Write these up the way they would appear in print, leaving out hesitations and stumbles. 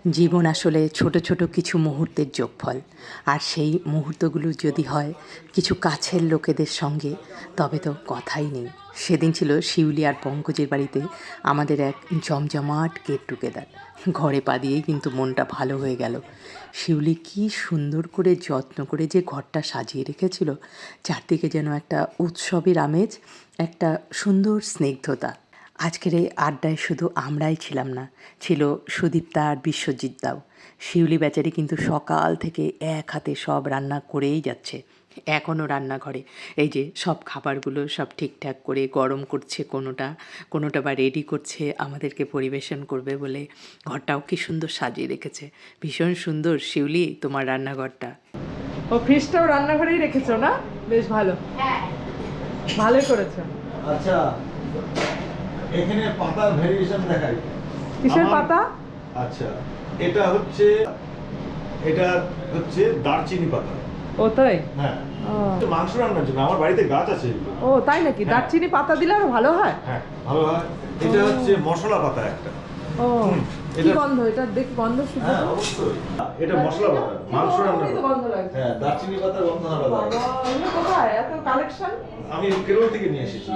জীবন আসলে ছোট ছোট কিছু মুহূর্তের যোগফল, আর সেই মুহূর্তগুলো যদি হয় কিছু কাছের লোকেদের সঙ্গে, তবে তো কথাই নেই। সেদিন ছিল শিউলি আর পঙ্কজের বাড়িতে আমাদের এক জমজমাট গেট টুগেদার। ঘরে পা দিয়েই কিন্তু মনটা ভালো হয়ে গেল। শিউলি কি সুন্দর করে যত্ন করে যে ঘরটা সাজিয়ে রেখেছিল, চারদিকে যেন একটা উৎসবের আমেজ, একটা সুন্দর স্নিগ্ধতা। আজকের এই আড্ডায় শুধু আমরাই ছিলাম না, ছিল সুদীপ্তা আর বিশ্বজিৎ দাও। শিউলি বেচারি কিন্তু সকাল থেকে এক হাতে সব রান্না করেই যাচ্ছে, এখনও রান্নাঘরে এই যে সব খাবারগুলো সব ঠিকঠাক করে গরম করছে, কোনোটা কোনোটা বা রেডি করছে আমাদেরকে পরিবেশন করবে বলে। ঘরটাও কি সুন্দর সাজিয়ে রেখেছে, ভীষণ সুন্দর শিউলি তোমার রান্নাঘরটা। ও ফ্রিজটাও রান্নাঘরেই রেখেছো না? বেশ ভালো, ভালোই করেছো। আচ্ছা, এখানে পাতার ভেরিয়েশন দেখাই। কিসের পাতা? আচ্ছা, এটা হচ্ছে দারচিনি পাতা। ও তাই? হ্যাঁ, মাংস রান্নার জন্য আমার বাড়িতে গাছ আছে। ও তাই নাকি? দারচিনি পাতা দিলে আরো ভালো হয়? হ্যাঁ, ভালো হয়। এটা হচ্ছে মশলা পাতা একটা। ও কি গন্ধ? এটা দেখ গন্ধ শুধু। হ্যাঁ অবশ্যই, এটা মশলা পাতা, মাংস রান্নার গন্ধ লাগে। হ্যাঁ, দারচিনি পাতার গন্ধ আলাদা। এগুলো কোথায় এত কালেকশন? আমি কেরল থেকে নিয়ে এসেছি।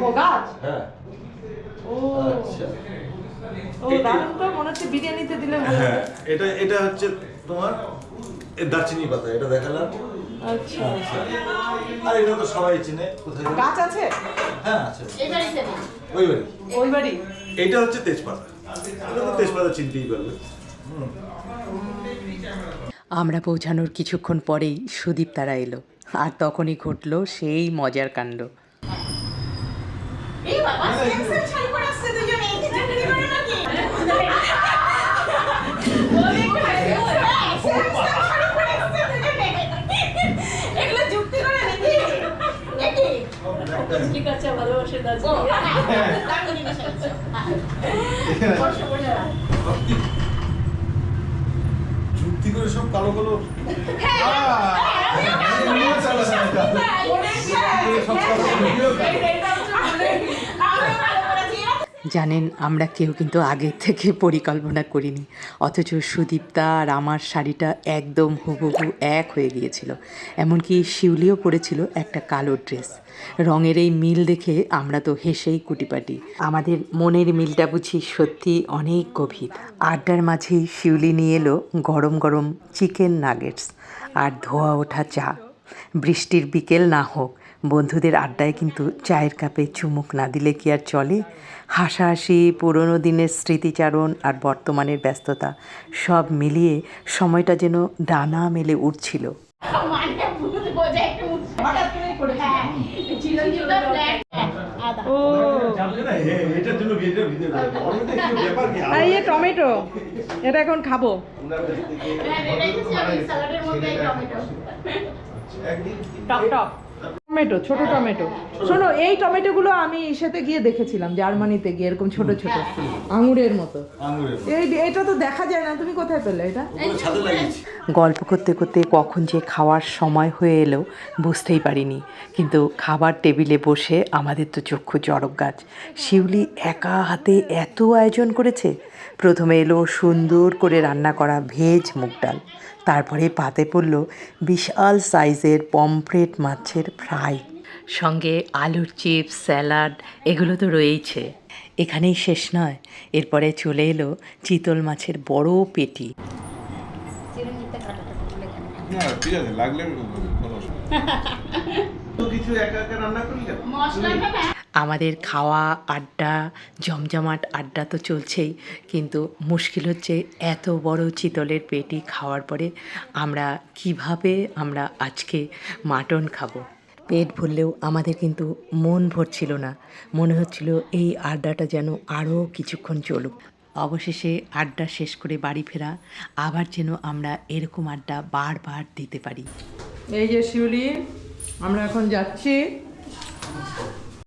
ও গাছ? হ্যাঁ। ও আচ্ছা, ও দারুণ তো, মনে হচ্ছে বিরিয়ানিতে দিলে ভালো হ্যাঁ, হবে। এটা হচ্ছে তোমার দারচিনি পাতা, এটা দেখালাম। আচ্ছা, আর এটা তো সবাই চিনে। কোথায় গাছ আছে? হ্যাঁ আছে, এই বাড়িতে না, ওই বাড়ি। ওই বাড়ি? এটা হচ্ছে তেজপাতা, এটা তো তেজপাতা চিনতেই পারবে। আমরা পৌঁছানোর কিছুক্ষণ পরেই সুদীপ তারা এলো, আর তখনই ঘটল সেই মজার কাণ্ড। এই বাবা সেন্সর ছাই করে আসছে দুজনে, এই চাকরি করে নাকি? ওরে খায় সেন্সর ছাই করে আসছে দুজনে, এগুলো যুক্তি করে নাকি? নাকি কুচকি কাঁচা ভালোবাসে দার্জিলিং, দারুণ জিনিস আছে। বসে বসে যুক্তি করে সব কালো কালো। জানেন, আমরা কেউ কিন্তু আগে থেকে পরিকল্পনা করিনি, অথচ সুদীপ্তা আর আমার শাড়িটা একদম হুবহু এক হয়ে গিয়েছিল। এমনকি শিউলিও পরেছিল একটা কালো ড্রেস। রঙের এই মিল দেখে আমরা তো হেসেই কুটিপাটি। আমাদের মনের মিলটা বুঝি সত্যি অনেক গভীর। আড্ডার মাঝেই শিউলি নিয়ে এলো গরম গরম চিকেন নাগেটস আর ধোয়া ওঠা চা। বৃষ্টির বিকেল না হোক, বন্ধুদের আড্ডায় কিন্তু চায়ের কাপে চুমুক না দিলে কি আর চলে? হাসাহাসি, পুরনো দিনের স্মৃতিচারণ আর বর্তমানের ব্যস্ততা, সব মিলিয়ে সময়টা যেন ডানা মেলে উঠছিল। মানে বুঝ বোঝা একটু হঠাৎ করে করে হ্যাঁ চিরঞ্জিতা ফ্ল্যাট আদা। ও এটার জন্য ভিডিও অলরেডি কি ব্যাপার কি? আর এই টমেটো, এটা এখন খাবো। হ্যাঁ রেখেছি আমি স্যালাডের মধ্যে টমেটো টক টক টমেটো, ছোট টমেটো। শোনো, এই টমেটোগুলো আমি ইসেতে গিয়ে দেখেছিলাম, জার্মানিতে গিয়ে, এরকম ছোট ছোট আঙুরের মতো। এটা তো দেখা যায় না, তুমি কোথায় পেলে এটা? ছাদে লাগিয়েছি। গল্প করতে করতে কখন যে খাওয়ার সময় হয়ে এলো বুঝতেই পারিনি, কিন্তু খাবার টেবিলে বসে আমাদের তো চক্ষু চড়ক গাছ। শিউলি একা হাতে এত আয়োজন করেছে। প্রথমে এলো সুন্দর করে রান্না করা ভেজ মুগ ডাল, তারপরে পাতে পড়ল বিশাল সাইজের পমফ্রেট মাছের ফ্রাই, সঙ্গে আলুর চিপস, স্যালাড, এগুলো তো রয়েইছে। এখানেই শেষ নয়, এরপরে চলে এলো চিতল মাছের বড় পেটি। চিরঞ্জিতা কাটাটা বলে কেন? না ঠিক আছে, লাগলে কোনো তো কিছু একা একা রান্না করলে মশলাটা না আমাদের খাওয়া আড্ডা, জমজমাট আড্ডা তো চলছেই, কিন্তু মুশকিল হচ্ছে এত বড় চিতলের পেটি খাওয়ার পরে কিভাবে আমরা আজকে মাটন খাবো। পেট ভরলেও আমাদের কিন্তু মন ভরছিল না, মনে হচ্ছিল এই আড্ডাটা যেন আরও কিছুক্ষণ চলুক। অবশেষে আড্ডা শেষ করে বাড়ি ফেরা, আবার যেন আমরা এরকম আড্ডা বারবার দিতে পারি। এই যে শিউলি, আমরা এখন যাচ্ছি